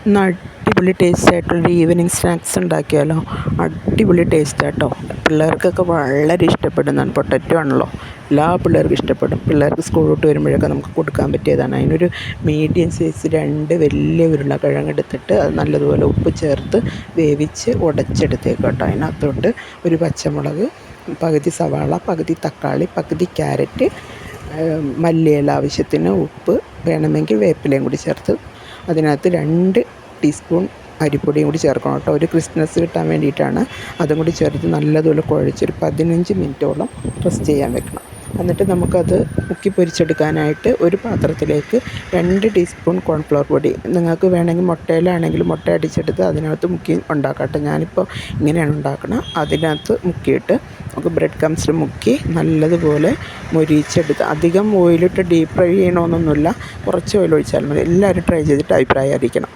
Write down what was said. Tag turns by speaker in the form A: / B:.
A: ഇന്ന് അടിപൊളി ടേസ്റ്റായിട്ടുള്ളൊരു evening snacks ഉണ്ടാക്കിയാലോ. അടിപൊളി ടേസ്റ്റാട്ടോ. പിള്ളേർക്കൊക്കെ വളരെ ഇഷ്ടപ്പെടുന്നതാണ്. പൊട്ടറ്റോ ആണല്ലോ, എല്ലാ പിള്ളേർക്കും ഇഷ്ടപ്പെടും. പിള്ളേർക്ക് സ്കൂൾ വിട്ട് വരുമ്പോഴൊക്കെ നമുക്ക് കൊടുക്കാൻ പറ്റിയതാണ്. അതിനൊരു മീഡിയം സൈസ് 2 വലിയ ഉരുളക്കിഴങ്ങ് എടുത്തിട്ട് അത് നല്ലതുപോലെ ഉപ്പ് ചേർത്ത് വേവിച്ച് ഉടച്ചെടുത്തേക്കും കേട്ടോ. അതിനകത്തോട്ട് ഒരു പച്ചമുളക്, പകുതി സവാള, പകുതി തക്കാളി, പകുതി ക്യാരറ്റ്, മല്ലിയില, ആവശ്യത്തിന് ഉപ്പ്, വേണമെങ്കിൽ വേപ്പിലയും കൂടി ചേർത്ത് അതിനകത്ത് 2 ടീസ്പൂൺ അരിപ്പൊടിയും കൂടി ചേർക്കണം കേട്ടോ. ഒരു ക്രിസ്മസ് കിട്ടാൻ വേണ്ടിയിട്ടാണ്. അതും കൂടി ചേർത്ത് നല്ലതുപോലെ കുഴച്ചൊരു 15 മിനിറ്റോളം റെസ്റ്റ് ചെയ്യാൻ വെക്കണം. എന്നിട്ട് നമുക്കത് മുക്കി പൊരിച്ചെടുക്കാനായിട്ട് ഒരു പാത്രത്തിലേക്ക് 2 ടീസ്പൂൺ കോൺഫ്ലവർ പൊടി, നിങ്ങൾക്ക് വേണമെങ്കിൽ മുട്ടയിലാണെങ്കിൽ മുട്ട അടിച്ചെടുത്ത് അതിനകത്ത് മുക്കി ഉണ്ടാക്കട്ടെ. ഞാനിപ്പോൾ ഇങ്ങനെയാണ് ഉണ്ടാക്കണം. അതിനകത്ത് മുക്കിയിട്ട് നമുക്ക് ബ്രെഡ് ക്രംസിൽ മുക്കി നല്ലതുപോലെ മൊരിയിച്ചെടുത്ത്, അധികം ഓയിലിട്ട് ഡീപ്പ് ഫ്രൈ ചെയ്യണമെന്നൊന്നുമില്ല, കുറച്ച് ഓയിൽ ഒഴിച്ചാൽ മതി. എല്ലാവരും ട്രൈ ചെയ്തിട്ട് അഭിപ്രായം അറിയിക്കണം.